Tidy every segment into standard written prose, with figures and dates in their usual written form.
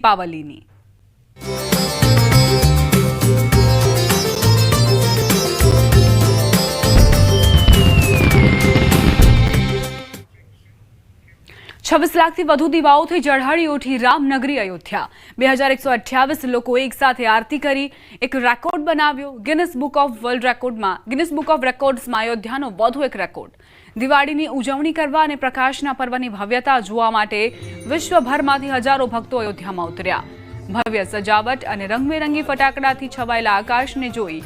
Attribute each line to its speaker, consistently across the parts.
Speaker 1: પાવલીની છવ્વીસ લાખથી વધુ દીવાઓથી ઝળહળી ઉઠી રામનગરી અયોધ્યા। 2128 લોકો એક સાથે આરતી કરી એક રેકોર્ડ બનાવ્યો। ગિનિસ બુક ઓફ રેકોર્ડ્સમાં અયોધ્યાનો વધુ એક રેકોર્ડ। દિવાળીની ઉજવણી કરવા અને પ્રકાશના પર્વની ભવ્યતા જોવા માટે વિશ્વભરમાંથી હજારો ભક્તો અયોધ્યામાં ઉતર્યા। ભવ્ય સજાવટ અને રંગબેરંગી ફટાકડાથી છવાયેલા આકાશને જોઈ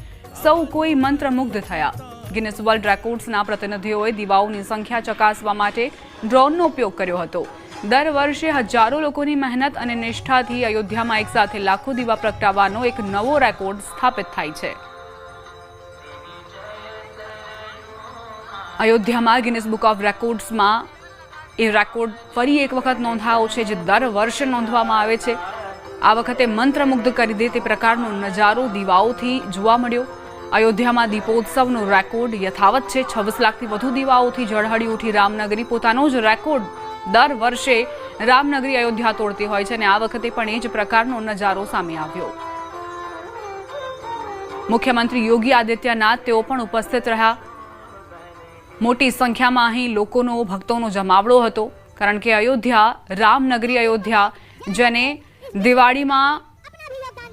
Speaker 1: સૌ કોઈ મંત્રમુગ્ધ થયા। ગિનિસ વર્લ્ડ રેકોર્ડ્સના પ્રતિનિધિઓએ દીવાઓની સંખ્યા ચકાસવા માટે ડ્રોનનો ઉપયોગ કર્યો હતો। દર વર્ષે હજારો લોકોની મહેનત અને નિષ્ઠાથી અયોધ્યામાં એકસાથે લાખો દીવા પ્રગટાવવાનો એક નવો રેકોર્ડ સ્થાપિત થાય છે। અયોધ્યામાં ગિનિસ બુક ઓફ રેકોર્ડ્સમાં એ રેકોર્ડ ફરી એક વખત નોંધાયો છે, જે દર વર્ષે નોંધવામાં આવે છે। આ વખતે મંત્રમુગ્ધ કરી દે તે પ્રકારનો નજારો દીવાઓથી જોવા મળ્યો। અયોધ્યામાં દીપોત્સવનો રેકોર્ડ યથાવત છે। 26 લાખથી વધુ દીવાઓથી ઝળહળી ઉઠી રામનગરી પોતાનો જ રેકોર્ડ દર વર્ષે રામનગરી અયોધ્યા તોડતી હોય છે અને આ વખતે પણ એ જ પ્રકારનો નજારો સામે આવ્યો। મુખ્યમંત્રી યોગી આદિત્યનાથ તેઓ પણ ઉપસ્થિત રહ્યા। મોટી સંખ્યામાં અહીં લોકોનો ભક્તોનો જમાવડો હતો, કારણ કે અયોધ્યા રામનગરી અયોધ્યા જેને દિવાળીમાં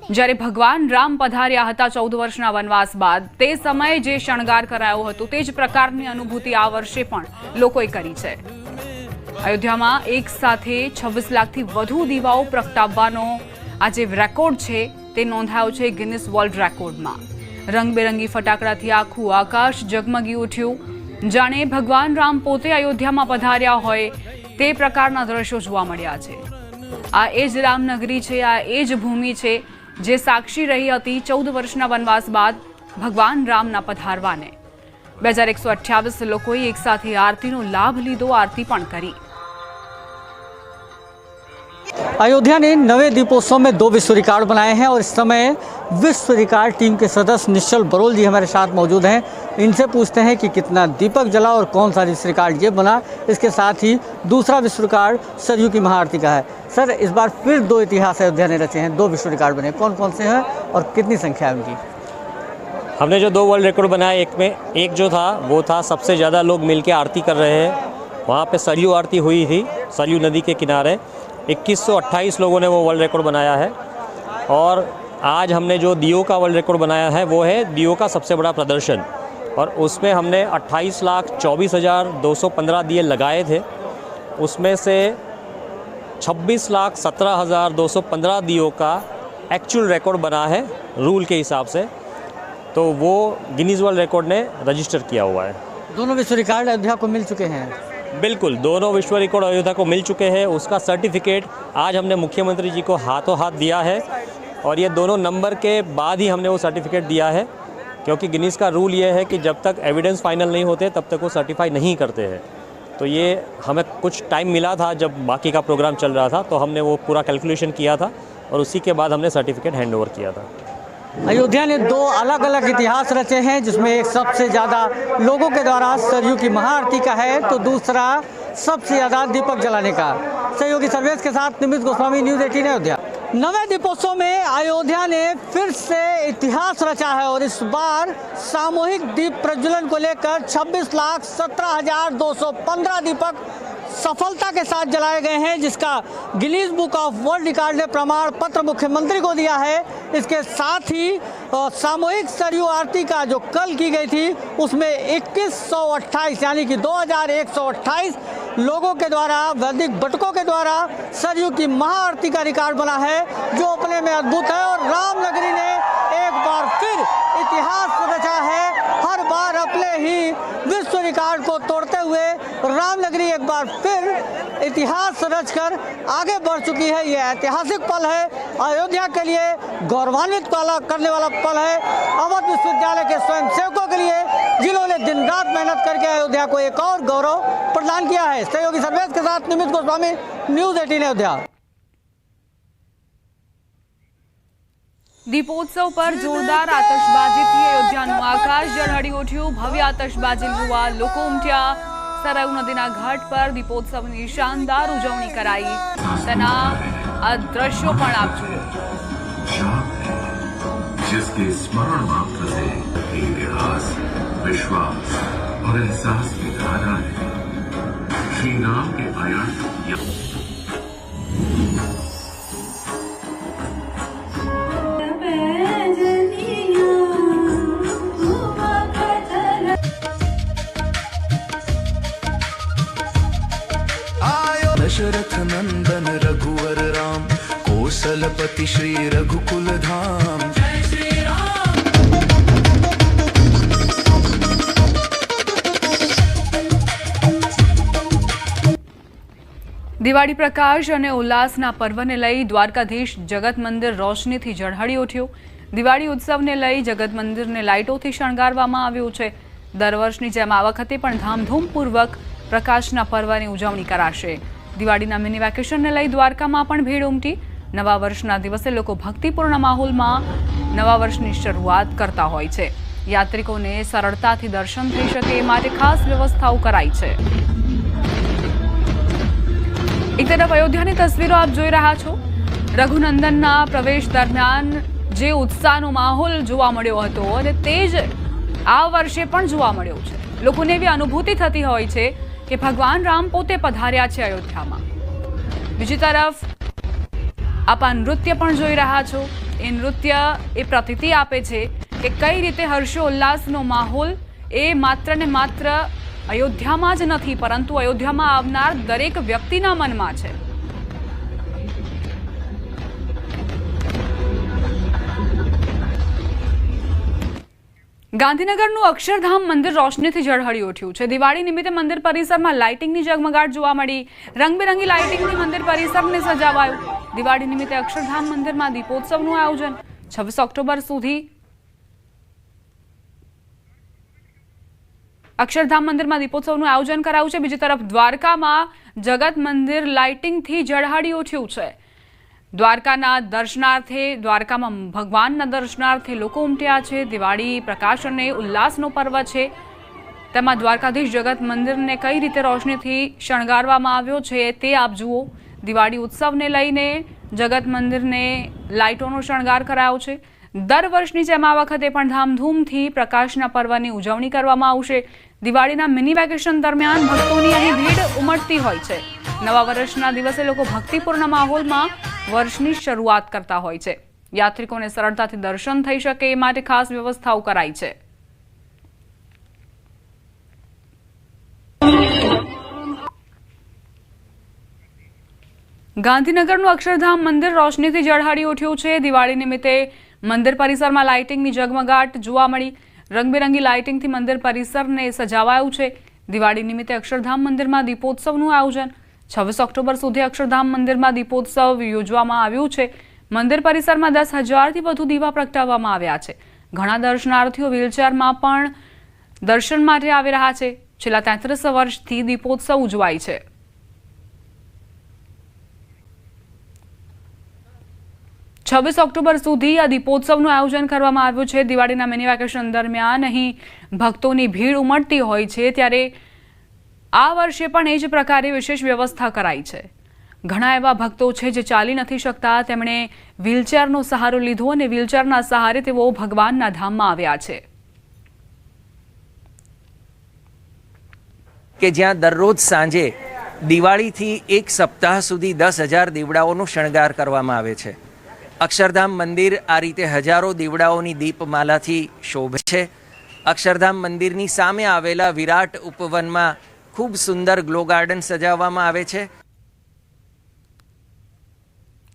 Speaker 1: જ્યારે ભગવાન રામ પધાર્યા હતા 14 વર્ષના વનવાસ બાદ, તે સમયે જે શણગાર કરાયો હતો તે જ પ્રકારની અનુભૂતિ આ વર્ષે પણ લોકોએ કરી છે। અયોધ્યામાં એક સાથે 26 લાખથી વધુ દીવાઓ પ્રગટાવવાનો આ જે રેકોર્ડ છે તે નોંધાયો છે ગિનિસ વર્લ્ડ રેકોર્ડમાં। રંગબેરંગી ફટાકડાથી આખું આકાશ ઝગમગી ઉઠ્યું, જાણે ભગવાન રામ પોતે અયોધ્યામાં પધાર્યા હોય તે પ્રકારના દ્રશ્યો જોવા મળ્યા છે। આ એ જ રામનગરી છે, આ એ જ ભૂમિ છે જે સાક્ષી રહી હતી 14 વર્ષના વનવાસ બાદ ભગવાન રામના પધારવાને। 2128 લોકોએ એક સાથે આરતીનો લાભ લીધો, આરતી પણ કરી।
Speaker 2: अयोध्या ने नवे दीपोत्सव में 2 विश्व रिकॉर्ड बनाए हैं और इस समय विश्व रिकॉर्ड टीम के सदस्य निश्चल बरोल जी हमारे साथ मौजूद हैं। इनसे पूछते हैं कि कितना दीपक जला और कौन सा विश्व रिकॉर्ड ये बना। इसके साथ ही दूसरा विश्व रिकॉर्ड सरयू की महाआरती का है। सर, इस बार फिर 2 इतिहास अयोध्या ने रचे हैं, 2 विश्व रिकॉर्ड बने, कौन कौन से हैं और कितनी संख्या है उनकी?
Speaker 3: हमने जो 2 वर्ल्ड रिकॉर्ड बनाए, एक जो था वो था सबसे ज़्यादा लोग मिलकर आरती कर रहे हैं। वहाँ पे सरयू आरती हुई थी, सरयू नदी के किनारे 2128 लोगों ने वो वर्ल्ड रिकॉर्ड बनाया है। और आज हमने जो दियो का वर्ल्ड रिकॉर्ड बनाया है वो है दियो का सबसे बड़ा प्रदर्शन, और उसमें हमने 28,24,215 दिए लगाए थे। उसमें से 26,17,215 दियो का एक्चुअल रिकॉर्ड बना है रूल के हिसाब से, तो वो गिनीज वर्ल्ड रिकॉर्ड ने रजिस्टर किया हुआ है।
Speaker 2: दोनों विश्व रिकॉर्ड अयोध्या को मिल चुके हैं?
Speaker 3: बिल्कुल, दोनों विश्व रिकॉर्ड अयोध्या को मिल चुके हैं। उसका सर्टिफिकेट आज हमने मुख्यमंत्री जी को हाथों हाथ दिया है, और ये दोनों नंबर के बाद ही हमने वो सर्टिफिकेट दिया है, क्योंकि गिनीज का रूल ये है कि जब तक एविडेंस फाइनल नहीं होते तब तक वो सर्टिफाई नहीं करते हैं। तो ये हमें कुछ टाइम मिला था, जब बाकी का प्रोग्राम चल रहा था तो हमने वो पूरा कैलकुलेशन किया था और उसी के बाद हमने सर्टिफिकेट हैंड ओवर किया था।
Speaker 2: अयोध्या ने 2 अलग अलग इतिहास रचे हैं, जिसमें एक सबसे ज़्यादा लोगों के द्वारा सरयू की महाआरती का है, तो दूसरा सबसे ज़्यादा दीपक जलाने का। सहयोगी सर्वेश के साथ निमित गोस्वामी, न्यूज़ 18 अयोध्या। नवे दीपोत्सव में अयोध्या ने फिर से इतिहास रचा है और इस बार सामूहिक दीप प्रज्वलन को लेकर 26,17,215 दीपक सफलता के साथ जलाए गए हैं, जिसका Guinness book of world record ने प्रमाण पत्र मुख्यमंत्री को दिया है। इसके साथ ही सामूहिक सरयू आरती का जो कल की गई थी उसमें 2128 यानी कि 2128 लोगों के द्वारा, वैदिक बटकों के द्वारा सरयू की महाआरती का रिकॉर्ड बना है, जो अपने में अद्भुत है। और रामनगरी ने एक बार फिर इतिहास रचा है। हर बार अपने ही विश्व रिकॉर्ड को तोड़ते हुए रामनगरी एक बार फिर इतिहास रचकर आगे बढ़ चुकी है। यह ऐतिहासिक पल है, अयोध्या के लिए गौरवान्वित करने वाला पल है। अवध विश्वविद्यालय के स्वयंसेवकों के लिए, जिन्होंने दिन रात मेहनत करके अयोध्या को एक और गौरव प्रदान किया है। सहयोगी सर्वेश के साथ निमित गोस्वामी, न्यूज़ 18 अयोध्या।
Speaker 1: દીપોત્સવ પર જોરદાર આતશબાજીથી અયોધ્યાનું આકાશ ઝળહળી ઉઠ્યું। ભવ્ય આતશબાજી જોવા લોકો ઉમટ્યા। સરયુ નદીના ઘાટ પર દીપોત્સવની શાનદાર ઉજવણી કરાઈ। તેના આ દ્રશ્યો પણ આપ જુઓ।
Speaker 4: जिसके स्मरण मात्र से इतिहास, विश्वास और एहसास की धारा है। श्री राम के आयात
Speaker 5: दशरथ नंदन रघुवर राम, कौशलपति श्री रघुकुल धाम।
Speaker 1: દિવાળી પ્રકાશ અને ઉલ્લાસના પર્વને લઈ દ્વારકાધીશ જગત મંદિર રોશનીથી ઝળહળી ઉઠ્યું। દિવાળી ઉત્સવને લઈ જગત મંદિરને લાઇટોથી શણગારવામાં આવ્યું છે। દર વર્ષની જેમ આ વખતે પણ ધામધૂમપૂર્વક પ્રકાશના પર્વની ઉજવણી કરાશે। દિવાળીના મિની વેકેશનને લઈ દ્વારકામાં પણ ભીડ ઉમટી। નવા વર્ષના દિવસે લોકો ભક્તિપૂર્ણ માહોલમાં નવા વર્ષની શરૂઆત કરતા હોય છે। યાત્રિકોને સરળતાથી દર્શન થઈ શકે એ માટે ખાસ વ્યવસ્થાઓ કરાઈ છે। એક તરફ અયોધ્યાની તસવીરો આપ જોઈ રહ્યા છો। રઘુનંદનના પ્રવેશ દરમિયાન જે ઉત્સાહનો માહોલ જોવા મળ્યો હતો અને તે જ આ વર્ષે પણ જોવા મળ્યો છે। લોકોને એવી અનુભૂતિ થતી હોય છે કે ભગવાન રામ પોતે પધાર્યા છે અયોધ્યામાં। બીજી તરફ આપ આ નૃત્ય પણ જોઈ રહ્યા છો। એ નૃત્ય એ પ્રતીતિ આપે છે કે કઈ રીતે હર્ષોલ્લાસનો માહોલ એ માત્ર ને માત્ર અયોધ્યામાં જ નથી પરંતુ અયોધ્યામાં આવનાર દરેક વ્યક્તિના મનમાં છે। ગાંધીનગરનું અક્ષરધામ મંદિર રોશનીથી ઝળહળી ઉઠ્યું છે। દિવાળી નિમિત્તે મંદિર પરિસરમાં લાઇટિંગની ઝગમગાટ જોવા મળી। રંગબેરંગી લાઇટિંગથી મંદિર પરિસરને સજાવાયું। દિવાળી નિમિત્તે અક્ષરધામ મંદિરમાં દીપોત્સવનું આયોજન 26 ઓક્ટોબર સુધી અક્ષરધામ મંદિરમાં દીપોત્સવનું આયોજન કરાયું છે। બીજી તરફ દ્વારકામાં જગત મંદિર લાઇટિંગથી ઝળહળી ઉઠ્યું છે। દ્વારકાના દર્શનાર્થે દ્વારકામાં ભગવાનના દર્શનાર્થે લોકો ઉમટ્યા છે। દિવાળી પ્રકાશ અને ઉલ્લાસનો પર્વ છે, તેમાં દ્વારકાધીશ જગત મંદિરને કઈ રીતે રોશનીથી શણગારવામાં આવ્યો છે તે આપ જુઓ। દિવાળી ઉત્સવને લઈને જગત મંદિરને લાઇટોનો શણગાર કરાયો છે। દર વર્ષની જેમ આ વખતે પણ ધામધૂમથી પ્રકાશના પર્વની ઉજવણી કરવામાં આવશે। દિવાળીના મિની વેકેશન દરમિયાન ભક્તોની અહીં ભીડ ઉમટતી હોય છે। નવા વર્ષના દિવસે લોકો ભક્તિપૂર્ણ માહોલમાં વર્ષની શરૂઆત કરતા હોય છે। યાત્રિકોને સરળતાથી દર્શન થઈ શકે એ માટે ખાસ વ્યવસ્થાઓ કરાઈ છે। ગાંધીનગરનું અક્ષરધામ મંદિર રોશનીથી ઝળહળી ઉઠ્યું છે। દિવાળી નિમિત્તે મંદિર પરિસરમાં લાઇટિંગની ઝગમગાટ જોવા મળી। રંગબેરંગી લાઇટિંગથી મંદિર પરિસરને સજાવાયું છે। દિવાળી નિમિત્તે અક્ષરધામ મંદિરમાં દીપોત્સવનું આયોજન 26 ઓક્ટોબર સુધી અક્ષરધામ મંદિરમાં દીપોત્સવ યોજવામાં આવ્યું છે। મંદિર પરિસરમાં 10,000થી વધુ દીવા પ્રગટાવવામાં આવ્યા છે। ઘણા દર્શનાર્થીઓ વ્હીલચેરમાં પણ દર્શન માટે આવી રહ્યા છે। છેલ્લા 33 વર્ષથી દીપોત્સવ ઉજવાય છે। છવ્વીસ ઓક્ટોબર સુધી આ દીપોત્સવનું આયોજન કરવામાં આવ્યું છે। દિવાળીના મિની વેકેશન દરમિયાન અહીં ભક્તોની ભીડ ઉમટતી હોય છે, ત્યારે આ વર્ષે પણ એ જ પ્રકારે વિશેષ વ્યવસ્થા કરાઈ છે। ઘણા એવા ભક્તો છે જે ચાલી નથી શકતા, તેમણે વ્હીલચેરનો સહારો લીધો અને વ્હીલચેરના સહારે તેઓ ભગવાનના ધામમાં આવ્યા છે।
Speaker 6: કે જ્યાં દરરોજ સાંજે દિવાળીથી એક સપ્તાહ સુધી 10,000 દીવડાઓનો શણગાર કરવામાં આવે છે। અક્ષરધામ મંદિર આ રીતે હજારો દીવડાઓની દીપમાલાથી શોભે છે। અક્ષરધામ મંદિરની સામે આવેલા વિરાટ ઉપવનમાં ખૂબ સુંદર ગ્લો ગાર્ડન સજાવવામાં આવે છે।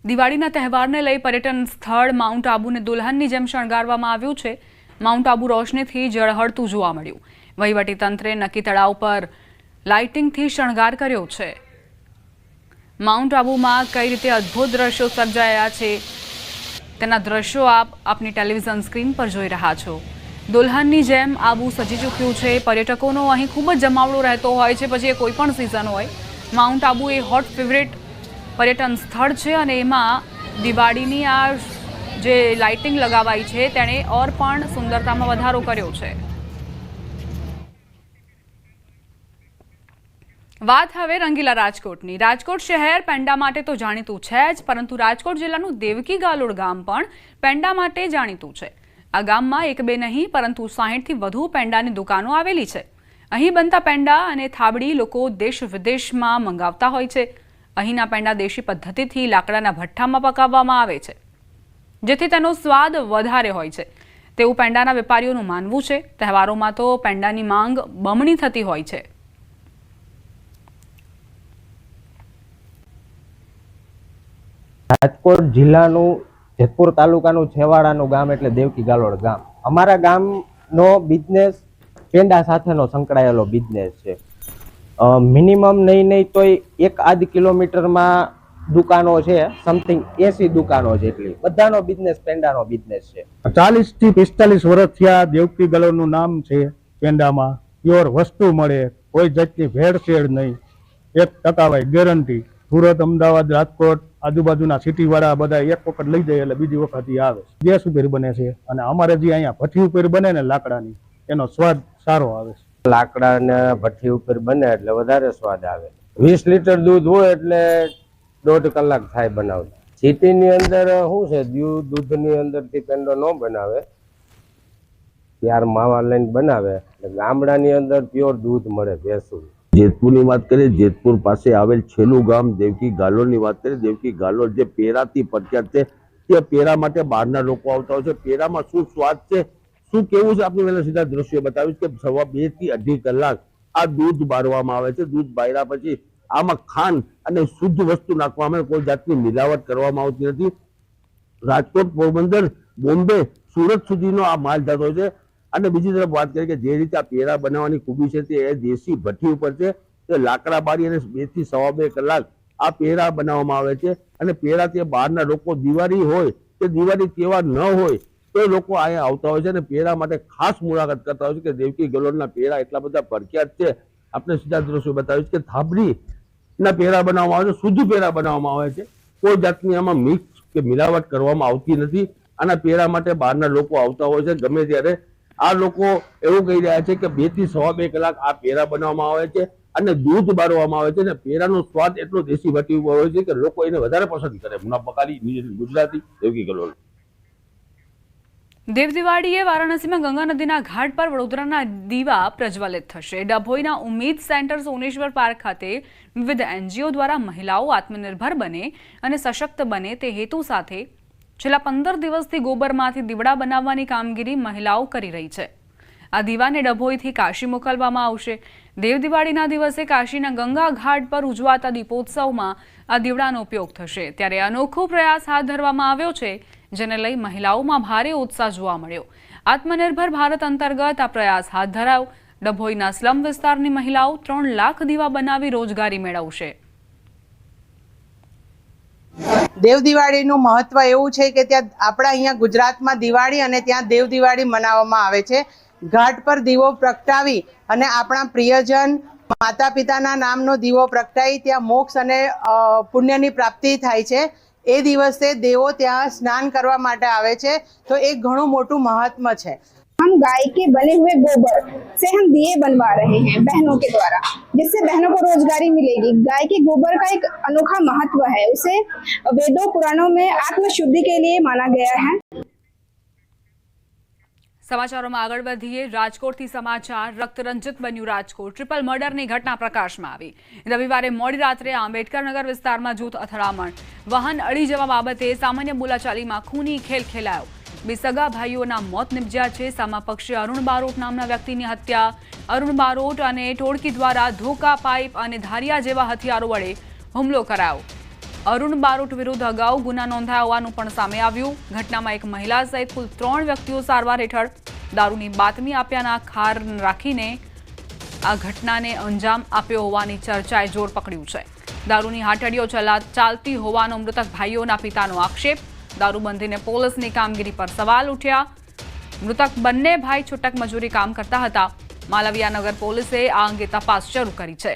Speaker 1: દિવાળીના તહેવારને લઈ પર્યટન સ્થળ માઉન્ટ આબુને દુલ્હનની જેમ શણગારવામાં આવ્યું છે। માઉન્ટ આબુ રોશનીથી ઝળહળતું જોવા મળ્યું। વહીવટીતંત્રે નક્કી તળાવ પર લાઇટિંગથી શણગાર કર્યો છે। માઉન્ટ આબુમાં કઈ રીતે અદ્ભુત દ્રશ્યો સર્જાયા છે તેના દ્રશ્યો આપ આપની ટેલિવિઝન સ્ક્રીન પર જોઈ રહ્યા છો। દુલ્હનની જેમ આબુ સજી ચૂક્યું છે। પર્યટકોનો અહીં ખૂબ જ જમાવડો રહેતો હોય છે, પછી એ કોઈ પણ સિઝન હોય। માઉન્ટ આબુ એ હોટ ફેવરેટ પર્યટન સ્થળ છે અને એમાં દિવાળીની આ જે લાઇટિંગ લગાવાઈ છે તેણે ઓર પણ સુંદરતામાં વધારો કર્યો છે। વાત હવે રંગીલા રાજકોટની. રાજકોટ શહેર પેંડા માટે તો જાણીતું છે જ, પરંતુ રાજકોટ જિલ્લાનું દેવકી ગાલોડ ગામ પણ પેંડા માટે જાણીતું છે. આ ગામમાં એક બે નહીં પરંતુ 60થી વધુ પેંડાની દુકાનો આવેલી છે. અહીં બનતા પેંડા અને થાબડી લોકો દેશ વિદેશમાં મંગાવતા હોય છે. અહીંના પેંડા દેશી પદ્ધતિથી લાકડાના ભઠ્ઠામાં પકાવવામાં આવે છે, જેથી તેનો સ્વાદ વધારે હોય છે તેવું પેંડાના વેપારીઓનું માનવું છે. તહેવારોમાં તો પેંડાની માંગ બમણી થતી હોય છે.
Speaker 7: રાજકોટ જિલ્લાનું જેતપુર તાલુકાનું છેવાડાનું ગામ એટલે દેવકી ગાલોડ ગામ. અમારા ગામનો બિઝનેસ પેંડા સાથેનો સંકળાયેલો બિઝનેસ છે. મિનિમમ નહીં તોય 1.5 કિલોમીટરમાં દુકાનો છે, સમથિંગ 80 દુકાનો જેટલી. બધાનો બિઝનેસ પેંડાનો બિઝનેસ છે.
Speaker 8: 40 થી 45 વર્ષ થયા દેવકી ગાલોડનું નામ છે. પેંડામાં પ્યોર વસ્તુ મળે, કોઈ જાતની ભેળસેળ નહીં, 1% ગેરંટી. સુરત, અમદાવાદ, રાજકોટ આજુબાજુના સિટી વાળા બધા એક વખત લઈ જાય એટલે બીજી વખત આવે. ગેસ ઉપર બને છે અને અમારે જે અહીંયા ભઠ્ઠી ઉપર બને ને લાકડાની, એનો સ્વાદ સારો આવે છે.
Speaker 7: લાકડાને ભઠ્ઠી ઉપર બને એટલે વધારે સ્વાદ આવે. 20 લીટર દૂધ હોય એટલે 1.5 કલાક થાય બનાવતા. સિટીની અંદર શું છે, દૂધની અંદરથી પેંડો ન બનાવે, ત્યાર માવા લઈને બનાવે. ગામડાની અંદર પ્યોર દૂધ મળે ભેંસું.
Speaker 9: જેતપુરની વાત કરીએ, જેતપુર પાસે આવેલ છેલ્લું ગામ દેવકી ગાલોડની વાત કરીએ. દેવકી ગાલોડ જે પેરાથી પ્રખ્યાત છે, તે પેરા માટે બહારના લોકો આવતા હોય છે. પેરામાં શું સ્વાદ છે, શું કેવું છે, આપણે પહેલા સીધા દ્રશ્યો બતાવીશ કે 2 થી 2.5 કલાક આ દૂધ બાળવામાં આવે છે. દૂધ બાળ્યા પછી આમાં ખાંડ અને શુદ્ધ વસ્તુ નાખવામાં આવે, કોઈ જાતની મિલાવટ કરવામાં આવતી નથી. રાજકોટ, પોરબંદર, બોમ્બે, સુરત સુધીનો આ માલ જતો છે. અને બીજી તરફ વાત કરીએ કે જે રીતે આ પેરા બનાવવાની ખૂબી છે તે દેશી ભઠ્ઠી ઉપર છે. તે લાકડા બાળી અને 2 થી 2.5 કલાક આ પેરા બનાવવામાં આવે છે. અને પેરા તે બહારના લોકો દિવાળી હોય કે દિવાળી તહેવાર ન હોય તો લોકો અહીંયા આવતા હોય છે અને પેરા માટે ખાસ મુલાકાત કરતા હોય છે. કે દેવકી ગાલોડના પેરા એટલા બધા પ્રખ્યાત છે. આપણે સીધા દ્રશ્યો બતાવીશ કે થાબડી ના પેરા બનાવવામાં આવે છે, શુદ્ધ પેરા બનાવવામાં આવે છે. કોઈ જાતની આમાં મિક્સ કે મિલાવટ કરવામાં આવતી નથી. આના પેરા માટે બહારના લોકો આવતા હોય છે ગમે ત્યારે. આ લોકો એવું કહી રહ્યા છે કે 2 થી 2.5 કલાક આ પેરા બનાવવામાં આવે છે અને દૂધ બાળવામાં આવે છે. અને પેરાનો સ્વાદ એટલો દેશી ભઠ્ઠી ઉપર હોય છે કે લોકો એને વધારે પસંદ કરે. મુનાફાકારી ગુજરાતી દેવકી ગાલોડ.
Speaker 1: દેવ દિવાળીએ વારાણસીમાં ગંગા નદીના ઘાટ પર વડોદરાના દીવા પ્રજ્વલિત થશે. ડભોઈના ઉમ્મીદ સેન્ટર સોનેશ્વર પાર્ક ખાતે વિવિધ NGO દ્વારા મહિલાઓ આત્મનિર્ભર બને અને સશક્ત બને તે હેતુ સાથે છેલ્લા 15 દિવસથી ગોબરમાંથી દીવડા બનાવવાની કામગીરી મહિલાઓ કરી રહી છે. આ દીવાને ડભોઈથી કાશી મોકલવામાં આવશે. દેવ દિવાળીના દિવસે કાશીના ગંગા ઘાટ પર ઉજવાતા દીપોત્સવમાં આ દીવડાનો ઉપયોગ થશે. ત્યારે અનોખો પ્રયાસ હાથ ધરવામાં આવ્યો છે, જેને લઈ મહિલાઓમાં ભારે ઉત્સાહ જોવા મળ્યો. આત્મનિર્ભર ભારત અંતર્ગત આ પ્રયાસ હાથ ધરાયો. ડભોઈના સ્લમ વિસ્તારની મહિલાઓ 3 લાખ દીવા બનાવી રોજગારી મેળવશે.
Speaker 10: દેવ દિવાળીનું મહત્વ એવું છે કે ત્યાં આપણા અહીંયા ગુજરાતમાં દિવાળી અને ત્યાં દેવ દિવાળી મનાવવામાં આવે છે. ઘાટ પર દીવો પ્રગટાવી અને આપણા પ્રિયજન માતા પિતાના નામનો દીવો પ્રગટાવી ત્યાં મોક્ષ અને પુણ્યની પ્રાપ્તિ થાય છે. એ દિવસે દેવો ત્યાં સ્નાન કરવા માટે આવે છે. તો એક ઘણું મોટું મહાત્મ છે.
Speaker 11: हम गाय के बने हुए गोबर से हम दिए बनवा रहे हैं बहनों के द्वारा, जिससे बहनों को रोजगारी मिलेगी. गाय के गोबर का एक अनोखा महत्व है. उसे वेदों पुराणों में आत्मशुद्धि के लिए माना गया है.
Speaker 1: સમાચારોમાં આગળ વધીએ. રાજકોટથી સમાચાર. રક્તરંજિત બન્યું રાજકોટ. ટ્રિપલ મર્ડરની ઘટના પ્રકાશમાં આવી. રવિવારે મોડી રાત્રે આંબેડકરનગર વિસ્તારમાં જૂથ અથડામણ. વાહન અડી જવા બાબતે સામાન્ય બોલાચાલીમાં ખૂની ખેલ ખેલાયો. 2 સગા ભાઈઓના મોત નિપજ્યા છે. સામા પક્ષે અરુણ બારોટ નામના વ્યક્તિની હત્યા. અરુણ બારોટ અને ટોળકી દ્વારા ધોકા, પાઇપ અને ધારિયા જેવા હથિયારો વડે હુમલો કરાયો. અરુણ બારોટ વિરુદ્ધ અગાઉ ગુના નોંધાયા હોવાનું પણ સામે આવ્યું. ઘટનામાં એક મહિલા સહિત કુલ 3 વ્યક્તિઓ સારવાર હેઠળ. દારૂની બાતમી આપ્યાના ખાર રાખીને આ ઘટનાને અંજામ આપ્યો હોવાની ચર્ચાએ જોર પકડ્યું છે. દારૂની હાટડીઓ ચાલતી હોવાનો મૃતક ભાઈઓના પિતાનો આક્ષેપ. દારૂબંધીને પોલીસની કામગીરી પર સવાલ ઉઠ્યા. મૃતક બંને ભાઈ છૂટક મજૂરી કામ કરતા હતા. માલવિયાનગર પોલીસે આ અંગે તપાસ શરૂ કરી છે.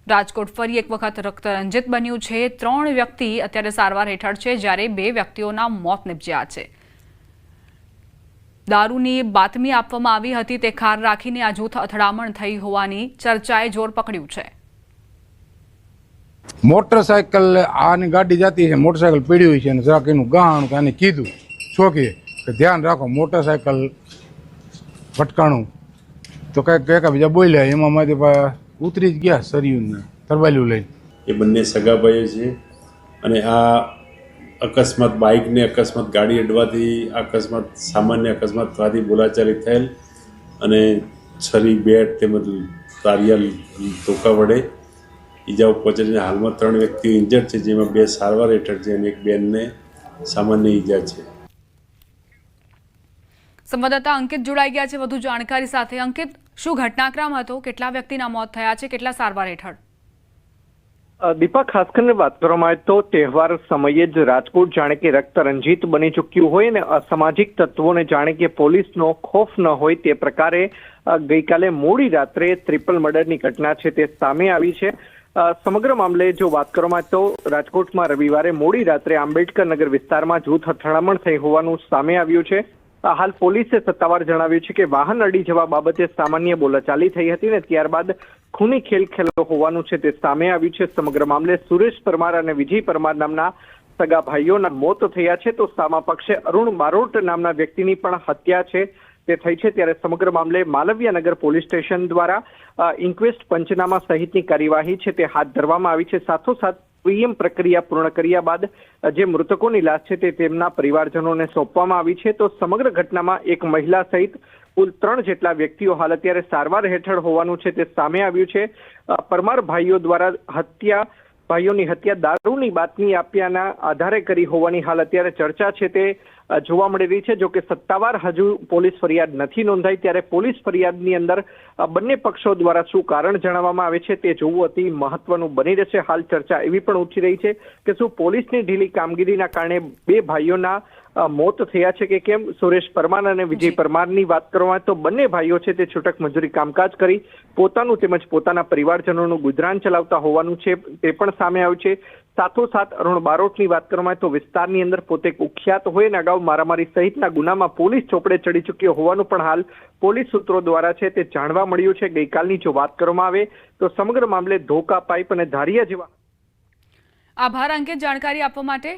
Speaker 1: રાજકોટ ફરી એક વખત રક્તરંજિત બન્યું છે. 3 વ્યક્તિ અત્યારે સારવાર હેઠળ છે, જ્યારે 2 વ્યક્તિઓના મોત નિપજ્યા છે. દારૂની બાતમી આપવામાં આવી હતી તે ખાર રાખીને આ જૂથ અથડામણ થઈ હોવાની ચર્ચાએ જોર પકડ્યું છે.
Speaker 8: મોટરસાયકલ આની ગાડી જતી છે, મોટરસાયકલ પડી હોય છે અને જરાક એનું ગાણ કે આને કીધું છોકરીએ કે ધ્યાન રાખો મોટરસાયકલ ભટકાણું, તો કંઈક બીજા બોલ્યા, એમાં મારી ઉતરી જ ગયા સરિયુને તરબાલ્યું લઈને.
Speaker 12: એ બંને સગાભાઈઓ છે અને આ અકસ્માત બાઇકને અકસ્માત ગાડી અડવાથી અકસ્માત સામાન્ય અકસ્માત થવાથી બોલાચાલી થયેલ અને છરી બેટ તેમજ તારિયા ધોકા વડે ઈજાઓ પહોંચીને હાલમાં 3 વ્યક્તિઓ ઇન્જર્ડ છે, જેમાં 2 સારવાર હેઠળ છે અને એક બેનને સામાન્ય ઈજા છે.
Speaker 1: સંવાદદાતા અંકિત જોડાઈ ગયા છે વધુ જાણકારી સાથે. અંકિત, શું ઘટનાક્રમ હતો? કેટલા વ્યક્તિના મોત થયા છે? કેટલા સારવાર હેઠળ?
Speaker 13: દીપા, ખાસ કરીને વાત કરવામાં આવે તો તહેવાર સમયે જ રાજકોટ જાણે કે રક્ત રંજીત બની ચૂક્યું હોય અને અસામાજિક તત્વોને જાણે કે પોલીસનો ખોફ ન હોય તે પ્રકારે ગઈકાલે મોડી રાત્રે ટ્રિપલ મર્ડરની ઘટના છે તે સામે આવી છે. સમગ્ર મામલે જો વાત કરવામાં આવે તો રાજકોટમાં રવિવારે મોડી રાત્રે આંબેડકર નગર વિસ્તારમાં જૂથ અથડામણ થઈ હોવાનું સામે આવ્યું છે. હાલ પોલીસે સત્તાવાર જણાવ્યું છે કે વાહન અડી જવા બાબતે સામાન્ય બોલાચાલી થઈ હતી ને ત્યારબાદ ખૂની ખેલ ખેલો હોવાનું છે તે સામે આવ્યું છે. સમગ્ર મામલે સુરેશ પરમાર અને વિજય પરમાર નામના સગા ભાઈઓના મોત થયા છે, તો સામા પક્ષે અરુણ બારોટ નામના વ્યક્તિની પણ હત્યા છે તે થઈ છે. ત્યારે સમગ્ર મામલે માલવીયાનગર પોલીસ સ્ટેશન દ્વારા ઇન્ક્વેસ્ટ પંચનામા સહિતની કાર્યવાહી છે તે હાથ ધરવામાં આવી છે. સાથોસાથ પીએમ પ્રક્રિયા પૂર્ણ કર્યા બાદ જે મૃતકોની લાશ છે તે તેમના પરિવારજનોને સોંપવામાં આવી છે. તો સમગ્ર ઘટનામાં એક મહિલા સહિત કુલ 3 જેટલા વ્યક્તિઓ હાલ અત્યારે સારવાર હેઠળ હોવાનું છે તે સામે આવ્યું છે. પરમાર ભાઈઓ દ્વારા ભાઈઓની હત્યા દારૂની બાતમી આપ્યાના આધારે કરી હોવાની હાલ અત્યારે ચર્ચા છે તે જોવા મળી રહી છે. જો કે સત્તાવાર હજુ પોલીસ ફરિયાદ નથી નોંધાઈ, ત્યારે પોલીસ ફરિયાદની અંદર બંને પક્ષો દ્વારા શું કારણ જણાવવામાં આવે છે તે જોવું અતિ મહત્વનું બની રહેશે. હાલ ચર્ચા એવી પણ ઉઠી રહી છે કે શું પોલીસની ઢીલી કામગીરીના કારણે 2 ભાઈઓના મોત થયા છે કે કેમ. સુરેશ પરમાર અને વિજય પરમારની વાત કરવામાં આવે તો બંને ભાઈઓ છે તે છૂટક મજૂરી કામકાજ કરી પોતાનું તેમજ પોતાના પરિવારજનોનું ગુજરાન ચલાવતા હોવાનું છે તે પણ સામે આવ્યું છે. સાથોસાથ અરુણ બારોટની વાત કરવામાં આવે તો વિસ્તારની અંદર પોતે કુખ્યાત હોય અને અગાઉ મારામારી સહિતના ગુનામાં પોલીસ ચોપડે ચડી ચૂક્યો હોવાનું પણ હાલ પોલીસ સૂત્રો દ્વારા છે તે જાણવા મળ્યું છે. ગઈકાલની જો વાત કરવામાં આવે તો સમગ્ર મામલે ધોકા, પાઇપ અને ધારિયા જેવા.
Speaker 1: આભાર અંકિત જાણકારી આપવા માટે.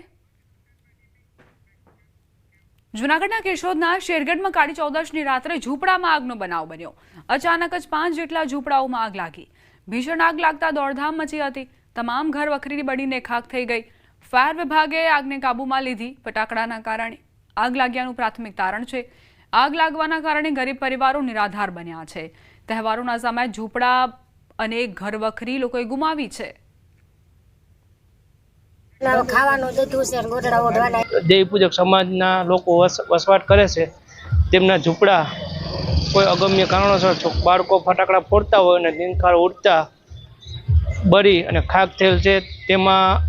Speaker 1: જૂનાગઢના કેશોદના શેરગઢમાં કાળી ચૌદશની રાત્રે ઝૂંપડામાં આગનો બનાવ બન્યો. અચાનક જ 5 જેટલા ઝૂંપડાઓમાં આગ લાગી. ભીષણ આગ લાગતા દોડધામ મચી હતી. તમામ ઘર વખરી બળીને ખાખ થઈ ગઈ. ફાયર વિભાગે આગને કાબૂમાં લીધી. ફટાકડાના કારણે આગ લાગ્યાનું પ્રાથમિક તારણ છે. આગ લાગવાના કારણે ગરીબ પરિવારો નિરાધાર બન્યા છે. તહેવારોના સમયે ઝૂંપડા અને ઘર વખરી લોકોએ ગુમાવી છે.
Speaker 14: દેવી પૂજક સમાજના લોકો વસવાટ કરે છે. તેમના ઝૂંપડા કોઈ અગમ્ય કારણોસર બાળકો ફટાકડા ફોડતા હોય અને દિનખાર ઉડતા બળી અને ખાક થયેલ છે. તેમાં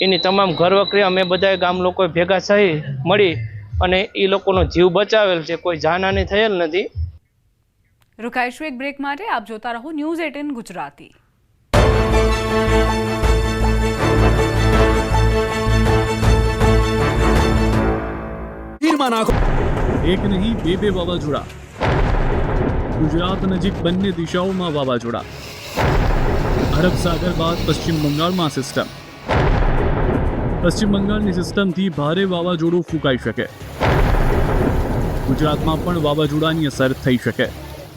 Speaker 14: એની તમામ ઘરવખરી અમે બધા ગામ લોકો ભેગા થઈ મળી અને એ લોકોનો જીવ બચાવેલ છે. કોઈ જાનહાની થયેલ નથી.
Speaker 1: રોકાઈશું એક બ્રેક માટે. આપ જોતા રહો ન્યૂઝ 18 ગુજરાતી.
Speaker 15: એક નહીં બે વાવાઝોડા. ગુજરાત નજીક બંને દિશાઓમાં વાવાઝોડા. અરબ સાગર બાદ પશ્ચિમ બંગાળમાં સિસ્ટમ. પશ્ચિમ બંગાળની સિસ્ટમથી ભારે વાવાઝોડું ફૂંકાઈ શકે. ગુજરાતમાં પણ વાવાઝોડાની અસર થઈ શકે.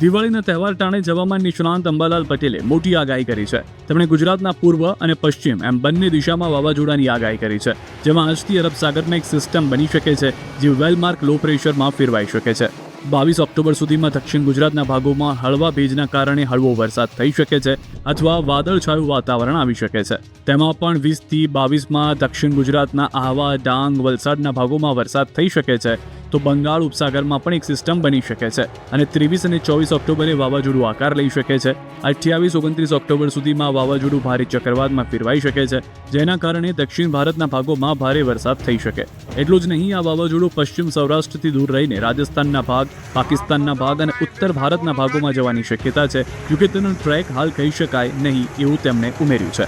Speaker 15: દિવાળીના તહેવાર ટાણે હવામાન નિષ્ણાંત અંબાલાલ પટેલે મોટી આગાહી કરી છે. તેમણે ગુજરાતના પૂર્વ અને પશ્ચિમ એમ બંને દિશામાં વાવાઝોડાની આગાહી કરી છે, જેમાં આજથી અરબ સાગરમાં એક સિસ્ટમ બની શકે છે જે વેલમાર્ક લો પ્રેશરમાં ફેરવાઈ શકે છે. 22 ઓક્ટોબર સુધીમાં દક્ષિણ ગુજરાતના ભાગોમાં હળવા ભેજના કારણે હળવો વરસાદ થઈ શકે છે અથવા વાદળછાયું વાતાવરણ આવી શકે છે. તેમાં પણ 20 થી 22માં દક્ષિણ ગુજરાતના આહવા, ડાંગ, વલસાડના ભાગોમાં વરસાદ થઈ શકે છે. તો બંગાળ ઉપસાગરમાં પણ એક સિસ્ટમ બની શકે છે અને 23 અને 24 ઓક્ટોબરે વાવાઝોડું આકાર લઈ શકે છે. 28-29 ઓક્ટોબર સુધીમાં વાવાઝોડું ભારે ચક્રવાતમાં ફેરવાઈ શકે છે, જેના કારણે દક્ષિણ ભારતના ભાગોમાં ભારે વરસાદ થઈ શકે. એટલું જ નહીં, આ વાવાઝોડું પશ્ચિમ સૌરાષ્ટ્રથી દૂર રહીને રાજસ્થાનના ભાગ, પાકિસ્તાનના ભાગ અને ઉત્તર ભારતના ભાગોમાં જવાની શક્યતા છે. જોકે તેનો ટ્રેક હાલ કહી શકાય નહીં એવું તેમણે ઉમેર્યું છે.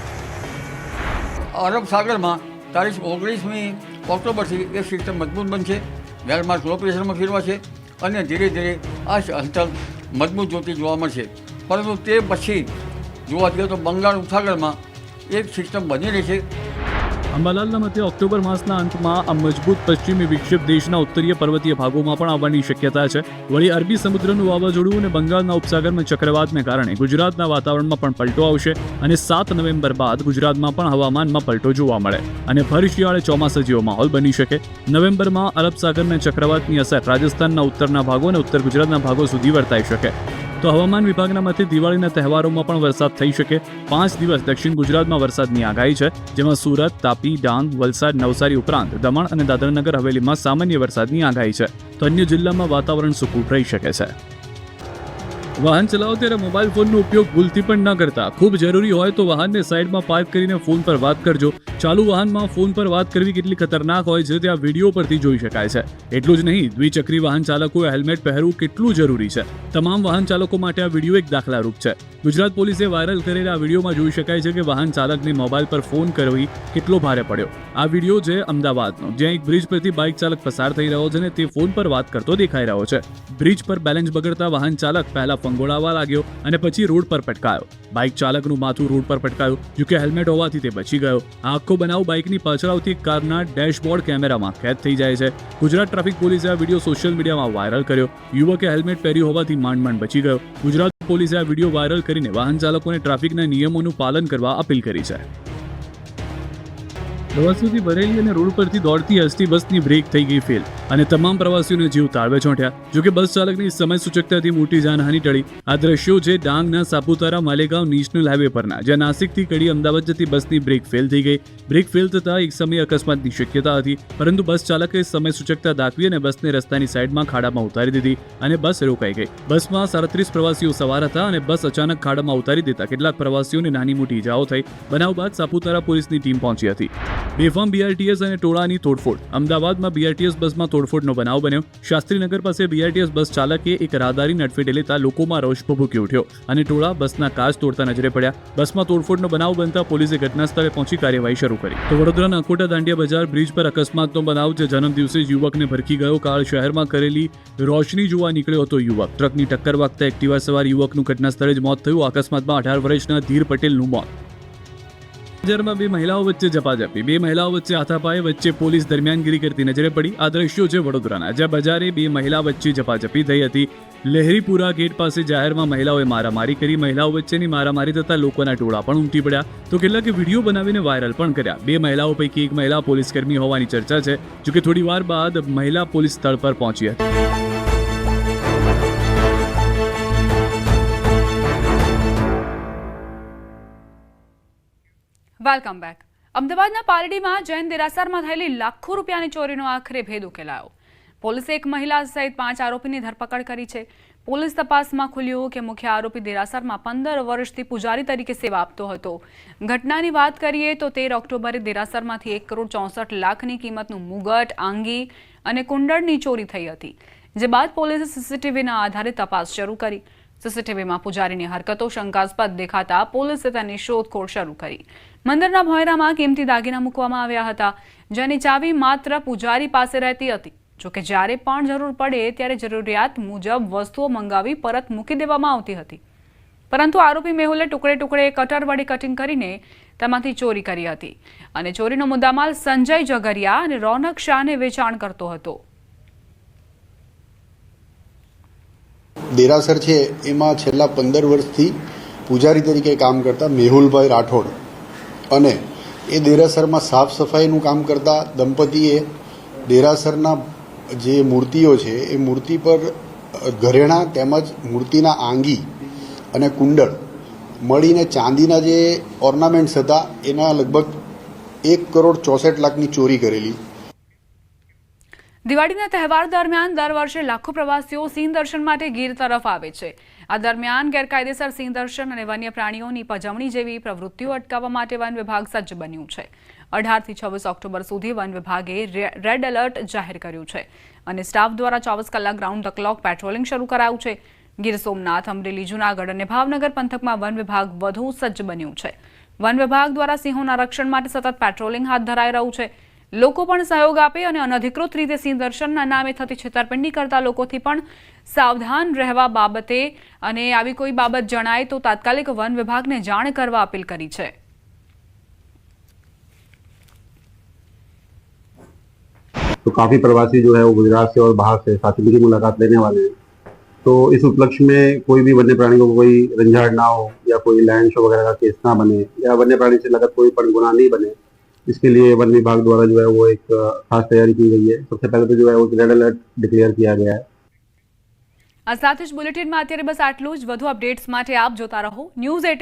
Speaker 16: અરબ સાગરમાં તારીખ 19મી ઓક્ટોબરથી એ સિસ્ટમ મજબૂત બનશે. વેલમાર્ક લો પ્રેશરમાં ફેરવાશે અને ધીરે ધીરે આ હલચલ મજબૂત જોતી જોવા મળશે. પરંતુ તે પછી જોવા જઈએ તો બંગાળ ઉપસાગરમાં એ સિસ્ટમ બની રહી છે.
Speaker 15: અંબાલાલના મતે ઓક્ટોબર માસના અંતમાં આ મજબૂત પશ્ચિમી વિક્ષેપ દેશના ઉત્તરીય પર્વતીય ભાગોમાં પણ આવવાની શક્યતા છે. વળી અરબી સમુદ્રનું વાવાઝોડું અને બંગાળના ઉપસાગરમાં ચક્રવાતને કારણે ગુજરાતના વાતાવરણમાં પણ પલટો આવશે અને 7 નવેમ્બર બાદ ગુજરાતમાં પણ હવામાનમાં પલટો જોવા મળે અને ભર શિયાળે ચોમાસા જેવો માહોલ બની શકે. નવેમ્બરમાં અરબ સાગરના ચક્રવાતની અસર રાજસ્થાનના ઉત્તરના ભાગો અને ઉત્તર ગુજરાતના ભાગો સુધી વર્તાઈ શકે. તો હવામાન વિભાગના મતે દિવાળીના તહેવારોમાં પણ વરસાદ થઈ શકે. 5 દિવસ દક્ષિણ ગુજરાતમાં વરસાદની આગાહી છે, જેમાં સુરત, તાપી, ડાંગ, વલસાડ, નવસારી ઉપરાંત દમણ અને દાદરાનગર હવેલીમાં સામાન્ય વરસાદની આગાહી છે. તો અન્ય જિલ્લામાં વાતાવરણ સૂકું રહી શકે છે. વાહન ચલાવો ત્યારે મોબાઈલ ફોનનો ઉપયોગ ભૂલથી પણ ન કરતા. ખૂબ જરૂરી હોય તો વાહનને સાઈડમાં પાર્ક કરીને ફોન પર વાત કરજો. ચાલુ વાહનમાં ફોન પર વાત કરવી કેટલી ખતરનાક હોય છે તે આ વિડીયો પરથી જોઈ શકાય છે. એટલું જ નહીં, દ્વિચક્રી વાહન ચાલકોએ હેલ્મેટ પહેરવું કેટલું જરૂરી છે. તમામ વાહન ચાલકો માટે આ વિડીયો એક દાખલારૂપ છે. ગુજરાત પોલીસે વાયરલ કરેલા આ વિડીયોમાં જોઈ શકાય છે કે વાહન ચાલકને મોબાઈલ પર ફોન કરવી કેટલો ભારે પડ્યો. આ વિડીયો છે અમદાવાદનો, જ્યાં એક બ્રિજ પરથી બાઇક ચાલક પસાર થઈ રહ્યો છે અને તે ફોન પર વાત કરતો દેખાઈ રહ્યો છે. બ્રિજ પર બેલેન્સ બગડતા વાહન ચાલક પહેલા ફંગોળાવા લાગ્યો અને પછી રોડ પર પટકાયો. બાઇક ચાલકનું માથું રોડ પર પટકાયું, જોકે હેલ્મેટ હોવાથી તે બચી ગયો. આ આખો બનાવ બાઇકની પાછળ આવતી કારના ડેશબોર્ડ કેમેરામાં કેદ થઈ જાય છે. ગુજરાત ટ્રાફિક પોલીસે આ વિડીયો સોશિયલ મીડિયામાં વાયરલ કર્યો. યુવકે હેલ્મેટ પહેર્યું હોવાથી માંડ બચી ગયો. ગુજરાત પોલીસે આ વિડીયો વાયરલ કરીને વાહન ચાલકોને ટ્રાફિકના નિયમોનું પાલન કરવા અપીલ કરી છે. પ્રવાસીઓથી ભરેલી અને રોડ પરથી દોડતી એસટી બસની બ્રેક થઈ ગઈ ફેલ અને તમામ પ્રવાસીઓને જીવ તાળવે ચોંટ્યા. જોકે બસ ચાલકની સમય સૂચકતાથી મોટી જાનહાનિ ટળી. આ દ્રશ્યો છે ડાંગના સાપુતારા માલેગાંવ નેશનલ હાઈવે પરના, જ્યાં નાસિકથી કડી અમદાવાદ જતી બસની બ્રેક ફેલ થઈ ગઈ. બ્રેક ફેલ થતાં એક સમયે અકસ્માતની શક્યતા હતી, પરંતુ બસ ચાલકે સમય સૂચકતા દાખવી અને બસને રસ્તાની સાઈડમાં ખાડામાં ઉતારી દીધી અને બસ રોકાઈ ગઈ. બસમાં 37 પ્રવાસીઓ સવાર હતા અને બસ અચાનક ખાડામાં ઉતારી દેતા કેટલાક પ્રવાસીઓને નાની મોટી ઇજાઓ થઈ. બનાવ બાદ સાપુતારા પોલીસની ટીમ પહોંચી હતી. બેફામ બીઆરટીએસ અને ટોળાની તોડફોડ. અમદાવાદમાં બીઆરટીએસ બસમાં તોડફોડનો બનાવ બન્યો. શાસ્ત્રીનગર પાસે બીઆરટીએસ બસ ચાલકે એક રાહદારીને અડફેટે લેતા લોકોમાં રોષ ભભૂકી ઉઠ્યો અને ટોળા બસના કાચ તોડતા નજરે પડ્યા. બસમાં તોડફોડનો બનાવ બનતા પોલીસે ઘટના સ્થળે પહોંચી કાર્યવાહી શરૂ કરી. તો વડોદરાના અકોટા દાંડિયા બજાર બ્રિજ પર અકસ્માતનો બનાવ, જે જન્મદિવસે જ યુવકને ભરખી ગયો. કાળ શહેરમાં કરેલી રોશની જોવા નીકળ્યો હતો યુવક. ટ્રકની ટક્કર વાગતા એક્ટિવા સવાર યુવકનું ઘટના સ્થળે જ મોત થયું. અકસ્માતમાં 18 વર્ષના ધીર પટેલનું મોત. બજારમાં 2 મહિલાઓ વચ્ચે ઝપાઝપી. 2 મહિલાઓ વચ્ચે હાથાપાઈ વચ્ચે પોલીસ દરમિયાનગીરી કરતી નજરે પડી. આ દ્રશ્યો છે વડોદરાના, જ્યાં બજારે 2 મહિલા વચ્ચે ઝપાઝપી થઈ હતી. લહેરીપુરા ગેટ પાસે જાહેરમાં મહિલાઓએ મારામારી કરી. મહિલાઓ વચ્ચેની મારામારી થતાં લોકોના ટોળા પણ ઉમટી પડ્યા. તો કેટલાકે વિડીયો બનાવીને વાયરલ પણ કર્યા. 2 મહિલાઓ પૈકી એક મહિલા પોલીસકર્મી હોવાની ચર્ચા છે. જોકે થોડી વાર બાદ મહિલા પોલીસ સ્થળ પર પહોંચી હતી.
Speaker 1: Welcome back. અમદાવાદના પાલડીમાં જૈન દેરાસરમાં થયેલી લાખો રૂપિયાની ચોરીનો આખરે ભેદ ઉકેલાયો. પોલીસે એક મહિલા સહિત 5 આરોપીની ધરપકડ કરી છે. પોલીસ તપાસમાં ખુલ્યું કે મુખ્ય આરોપી દેરાસરમાં 15 વર્ષથી પૂજારી તરીકે સેવા આપતો હતો. ઘટનાની વાત કરીએ તો 13 ઓક્ટોબરે દેરાસરમાંથી 1,64,00,000 ની કિંમતનું મુગટ, આંગી અને કુંડળની ચોરી થઈ હતી. જે બાદ પોલીસે સીસીટીવીના આધારે તપાસ શરૂ કરી. સીસીટીવીમાં પૂજારીની હરકતો શંકાસ્પદ દેખાતા પોલીસે તેની શોધખોળ શરૂ કરી. મંદિરના ભોંયરામાં કિંમતી દાગીના મૂકવામાં આવ્યા હતા, જેની ચાવી માત્ર પૂજારી પાસે રહેતી હતી. જોકે જ્યારે પણ જરૂર પડે ત્યારે જરૂરિયાત મુજબ વસ્તુઓ મંગાવી પરત મૂકી દેવામાં આવતી હતી. પરંતુ આરોપી મેહુલે ટુકડે ટુકડે કટર વડે કટિંગ કરીને તેમાંથી ચોરી કરી હતી અને ચોરીનો મુદ્દામાલ સંજય જગરિયા અને રોનક શાહને વેચાણ કરતો હતો.
Speaker 17: દેરાસર છે એમાં છેલ્લા 15 વર્ષથી પૂજારી તરીકે કામ કરતા મેહુલભાઈ રાઠોડ અને એ દેરાસરમાં સાફ સફાઈનું કામ કરતા દંપતીએ દેરાસરના જે મૂર્તિઓ છે એ મૂર્તિ પર ઘરેણા તેમજ મૂર્તિના આંગી અને કુંડળ મળીને ચાંદીના જે ઓર્નામેન્ટ્સ હતા એના લગભગ 1,64,00,000ની ચોરી કરેલી.
Speaker 1: દિવાળીના તહેવાર દરમિયાન દર વર્ષે લાખો પ્રવાસીઓ સિંહ દર્શન માટે ગીર તરફ આવે છે. આ દરમિયાન ગેરકાયદેસર સિંહ દર્શન અને વન્ય પ્રાણીઓની પજવણી જેવી પ્રવૃત્તિઓ અટકાવવા માટે વન વિભાગ સજ્જ બન્યું છે. 18 થી 26 ઓક્ટોબર સુધી વન વિભાગે રેડ એલર્ટ જાહેર કર્યું છે અને સ્ટાફ દ્વારા 24 કલાક રાઉન્ડ ધ ક્લોક પેટ્રોલિંગ શરૂ કરાયું છે. ગીર સોમનાથ, અમરેલી, જૂનાગઢ અને ભાવનગર પંથકમાં વન વિભાગ વધુ સજ્જ બન્યું છે. વન વિભાગ દ્વારા સિંહોના રક્ષણ માટે સતત પેટ્રોલિંગ હાથ ધરાઈ રહ્યું છે. લોકો પણ સહયોગ આપે અને અનધિકૃત રીતે સિંહ દર્શનના નામે થતી છેતરપિંડી કરતા લોકોથી પણ સાવધાન રહેવા બાબતે અને આવી કોઈ બાબત જણાય તો તાત્કાલિક વન વિભાગને જાણ કરવા અપીલ કરી છે.
Speaker 18: तो काफ़ी प्रवासी जो है वो गुजरात से और बाहर से साथ ही मुलाकात लेने वाले हैं। तो इस उपलक्ष्य में कोई भी वन्य प्राणी को कोई रंझाड़ ना हो या कोई लैंड शो वगैरह का केस ना बने या वन्य प्राणी से लगत कोई पण गुनाह नहीं बने, इसके लिए वन विभाग द्वारा जो है वो एक खास तैयारी की गई है। सबसे पहले तो जो है वो रेड अलर्ट डिक्लेयर किया गया है।
Speaker 1: આ સાથે જ બુલેટિનમાં અત્યારે બસ આટલું જ. વધુ અપડેટ્સ માટે આપ જોતા રહો ન્યૂઝ 18